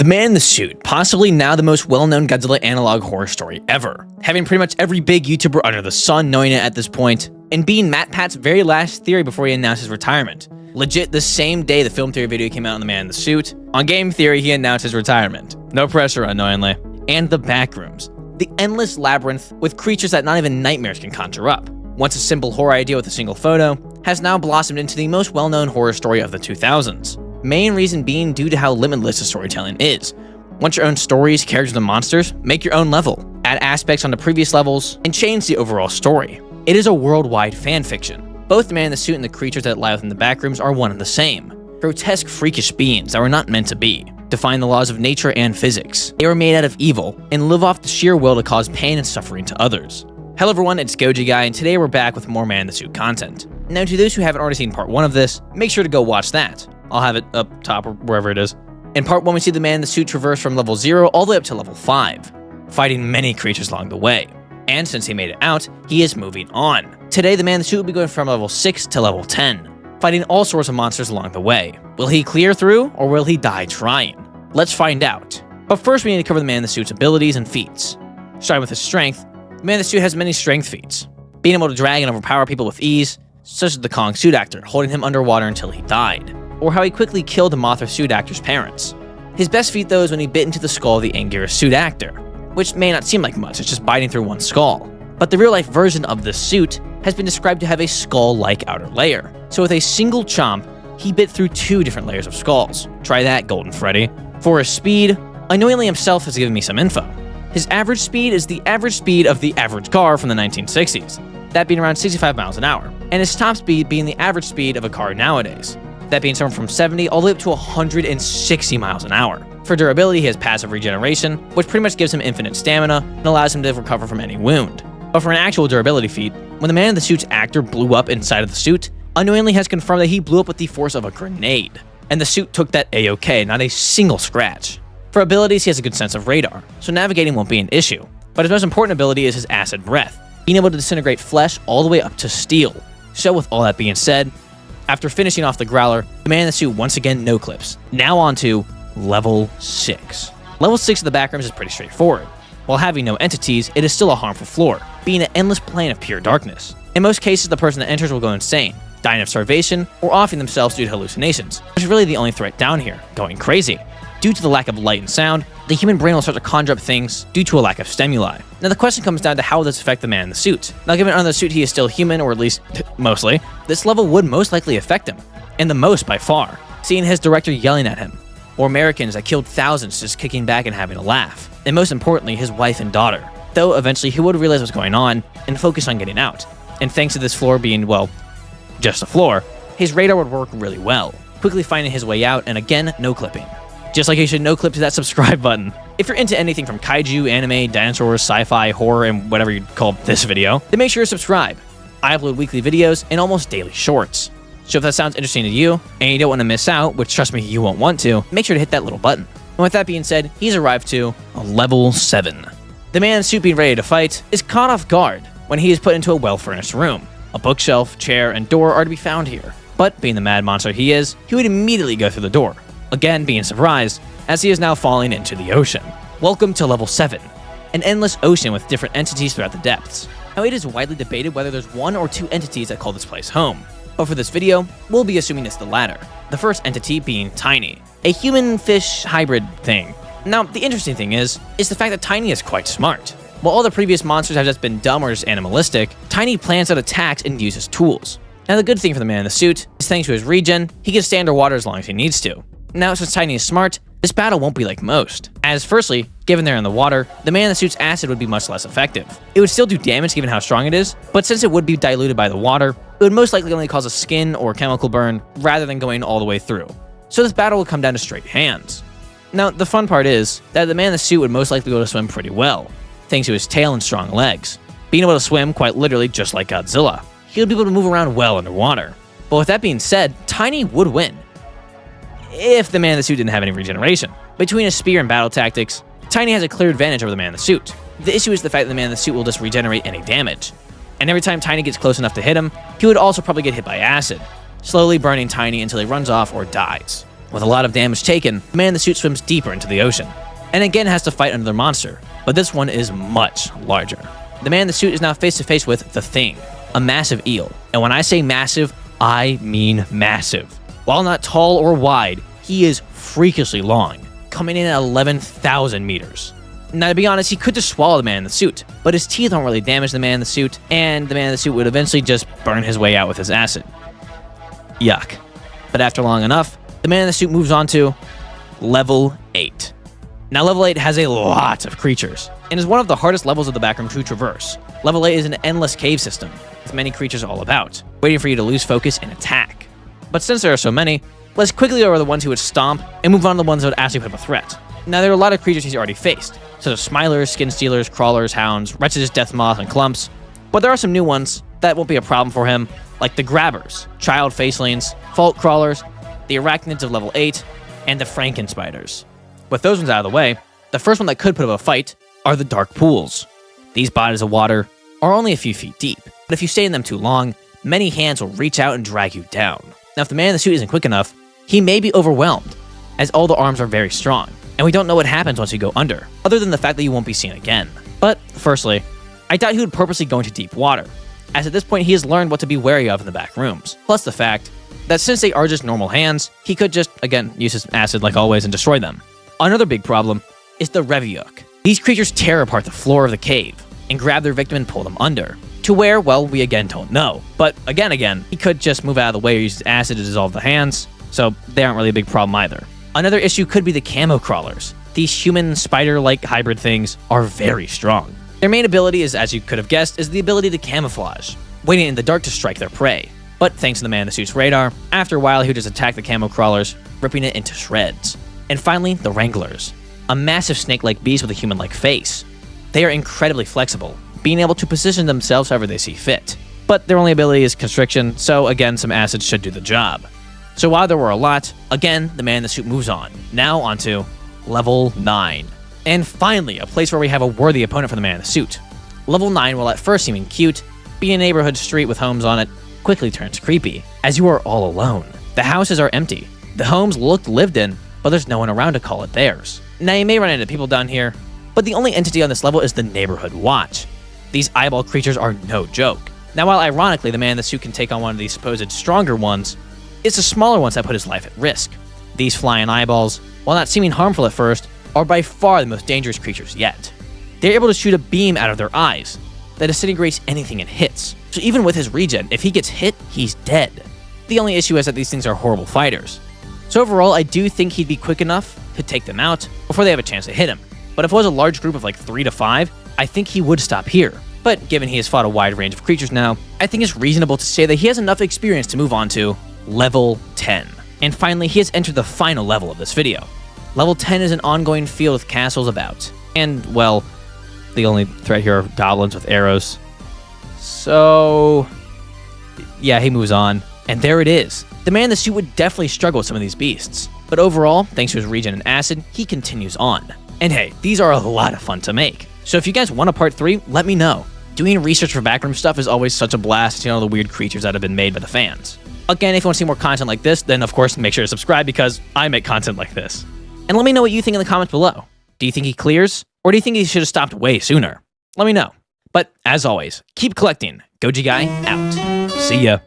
The Man in the Suit, possibly now the most well-known Godzilla analog horror story ever, having pretty much every big YouTuber under the sun knowing it at this point, and being Matt Pat's very last theory before he announced his retirement. Legit the same day the film theory video came out on The Man in the Suit, on game theory he announced his retirement. No pressure, annoyingly. And the Backrooms, the endless labyrinth with creatures that not even nightmares can conjure up. Once a simple horror idea with a single photo, has now blossomed into the most well-known horror story of the 2000s. Main reason being due to how limitless the storytelling is. Want your own stories, characters, and monsters? Make your own level. Add aspects on the previous levels, and change the overall story. It is a worldwide fan fiction. Both the Man in the Suit and the creatures that lie within the Backrooms are one and the same. Grotesque, freakish beings that were not meant to be. Define the laws of nature and physics. They were made out of evil, and live off the sheer will to cause pain and suffering to others. Hello everyone, it's Goji Guy, and today we're back with more Man in the Suit content. Now to those who haven't already seen part 1 of this, make sure to go watch that. I'll have it up top or wherever it is. In part 1, we see the Man in the Suit traverse from level 0 all the way up to level 5, fighting many creatures along the way. And since he made it out, he is moving on. Today, the Man in the Suit will be going from level 6 to level 10, fighting all sorts of monsters along the way. Will he clear through, or will he die trying? Let's find out. But first, we need to cover the Man in the Suit's abilities and feats. Starting with his strength, the Man in the Suit has many strength feats, being able to drag and overpower people with ease, such as the Kong suit actor, holding him underwater until he died, or how he quickly killed the Mothra suit actor's parents. His best feat though is when he bit into the skull of the Anguirus suit actor, which may not seem like much, it's just biting through one skull. But the real-life version of this suit has been described to have a skull-like outer layer. So with a single chomp, he bit through 2 different layers of skulls. Try that, Golden Freddy. For his speed, Unknowingly himself has given me some info. His average speed is the average speed of the average car from the 1960s, that being around 65 miles an hour, and his top speed being the average speed of a car nowadays, that being somewhere from 70 all the way up to 160 miles an hour. For durability, he has passive regeneration, which pretty much gives him infinite stamina and allows him to recover from any wound. But for an actual durability feat, when the Man in the Suit's actor blew up inside of the suit, Unknowingly has confirmed that he blew up with the force of a grenade, and the suit took that A-OK, not a single scratch. For abilities, he has a good sense of radar, so navigating won't be an issue. But his most important ability is his acid breath, being able to disintegrate flesh all the way up to steel. So with all that being said, after finishing off the Growler, the Man in the Suit once again no-clips. Now on to level 6. Level 6 of the Backrooms is pretty straightforward. While having no entities, it is still a harmful floor, being an endless plane of pure darkness. In most cases, the person that enters will go insane, dying of starvation, or offing themselves due to hallucinations, which is really the only threat down here, going crazy. Due to the lack of light and sound, the human brain will start to conjure up things due to a lack of stimuli. Now the question comes down to how will this affect the Man in the Suit. Now given under the suit he is still human, or at least mostly, this level would most likely affect him, and the most by far, seeing his director yelling at him, or Americans that killed thousands just kicking back and having a laugh, and most importantly his wife and daughter, though eventually he would realize what's going on and focus on getting out. And thanks to this floor being, well, just a floor, his radar would work really well, quickly finding his way out, and again, no clipping. Just like you should no clip to that subscribe button. If you're into anything from kaiju, anime, dinosaurs, sci-fi, horror, and whatever you'd call this video, then make sure to subscribe. I upload weekly videos and almost daily shorts. So if that sounds interesting to you, and you don't want to miss out, which trust me, you won't want to, make sure to hit that little button. And with that being said, he's arrived to a level 7. The Man in the Suit being ready to fight is caught off guard when he is put into a well-furnished room. A bookshelf, chair, and door are to be found here. But being the mad monster he is, he would immediately go through the door. Again being surprised, as he is now falling into the ocean. Welcome to level 7, an endless ocean with different entities throughout the depths. Now it is widely debated whether there's 1 or 2 entities that call this place home, but for this video, we'll be assuming it's the latter. The first entity being Tiny, a human-fish hybrid thing. Now the interesting thing is the fact that Tiny is quite smart. While all the previous monsters have just been dumb or just animalistic, Tiny plans out attacks and uses tools. Now the good thing for the Man in the Suit is thanks to his regen, he can stay underwater as long as he needs to. Now, since Tiny is smart, this battle won't be like most, as firstly, given they're in the water, the Man in the Suit's acid would be much less effective. It would still do damage given how strong it is, but since it would be diluted by the water, it would most likely only cause a skin or chemical burn rather than going all the way through. So this battle will come down to straight hands. Now, the fun part is that the Man in the Suit would most likely be able to swim pretty well, thanks to his tail and strong legs. Being able to swim quite literally just like Godzilla, he would be able to move around well underwater. But with that being said, Tiny would win, if the Man in the Suit didn't have any regeneration. Between his spear and battle tactics, Tiny has a clear advantage over the Man in the Suit. The issue is the fact that the Man in the Suit will just regenerate any damage. And every time Tiny gets close enough to hit him, he would also probably get hit by acid, slowly burning Tiny until he runs off or dies. With a lot of damage taken, the man in the suit swims deeper into the ocean, and again has to fight another monster, but this one is much larger. The man in the suit is now face to face with the Thing, a massive eel, and when I say massive, I mean massive. While not tall or wide, he is freakishly long, coming in at 11,000 meters. Now, to be honest, he could just swallow the man in the suit, but his teeth don't really damage the man in the suit, and the man in the suit would eventually just burn his way out with his acid. Yuck. But after long enough, the man in the suit moves on to level 8. Now, level 8 has a lot of creatures, and is one of the hardest levels of the backroom to traverse. Level 8 is an endless cave system, with many creatures all about, waiting for you to lose focus and attack. But since there are so many, let's quickly go over the ones who would stomp, and move on to the ones that would actually put up a threat. Now, there are a lot of creatures he's already faced, such as Smilers, Skin Stealers, Crawlers, Hounds, Wretches, Death Moth, and Clumps, but there are some new ones that won't be a problem for him, like the Grabbers, Child Facelings, Fault Crawlers, the Arachnids of level 8, and the Franken Spiders. With those ones out of the way, the first one that could put up a fight are the Dark Pools. These bodies of water are only a few feet deep, but if you stay in them too long, many hands will reach out and drag you down. Now, if the man in the suit isn't quick enough, he may be overwhelmed, as all the arms are very strong, and we don't know what happens once you go under, other than the fact that you won't be seen again. But, firstly, I doubt he would purposely go into deep water, as at this point he has learned what to be wary of in the back rooms, plus the fact that since they are just normal hands, he could just, again, use his acid like always and destroy them. Another big problem is the Reviuk. These creatures tear apart the floor of the cave, and grab their victim and pull them under. To where, well, we again don't know. But again, he could just move out of the way or use his acid to dissolve the hands, so they aren't really a big problem either. Another issue could be the Camo Crawlers. These human spider-like hybrid things are very strong. Their main ability is, as you could have guessed, is the ability to camouflage, waiting in the dark to strike their prey. But thanks to the man in the suit's radar, after a while he would just attack the Camo Crawlers, ripping it into shreds. And finally, the Wranglers, a massive snake-like beast with a human-like face. They are incredibly flexible, being able to position themselves however they see fit. But their only ability is constriction, so again, some acid should do the job. So while there were a lot, again, the man in the suit moves on. Now onto level 9. And finally, a place where we have a worthy opponent for the man in the suit. Level 9, while at first seeming cute, being a neighborhood street with homes on it, quickly turns creepy, as you are all alone. The houses are empty. The homes look lived in, but there's no one around to call it theirs. Now, you may run into people down here, but the only entity on this level is the Neighborhood Watch. These eyeball creatures are no joke. Now, while ironically the man in the suit can take on one of these supposed stronger ones, it's the smaller ones that put his life at risk. These flying eyeballs, while not seeming harmful at first, are by far the most dangerous creatures yet. They're able to shoot a beam out of their eyes that disintegrates anything it hits. So even with his regen, if he gets hit, he's dead. The only issue is that these things are horrible fighters. So overall, I do think he'd be quick enough to take them out before they have a chance to hit him. But if it was a large group of like 3 to 5, I think he would stop here. But given he has fought a wide range of creatures now, I think it's reasonable to say that he has enough experience to move on to level 10. And finally, he has entered the final level of this video. Level 10 is an ongoing field with castles about. And, well, the only threat here are goblins with arrows. So, yeah, he moves on. And there it is. The man in the suit would definitely struggle with some of these beasts. But overall, thanks to his regen and acid, he continues on. And hey, these are a lot of fun to make. So if you guys want a part 3, let me know. Doing research for backroom stuff is always such a blast, all the weird creatures that have been made by the fans. Again, if you want to see more content like this, then of course make sure to subscribe because I make content like this. And let me know what you think in the comments below. Do you think he clears? Or do you think he should have stopped way sooner? Let me know. But as always, keep collecting. Goji Guy out. See ya.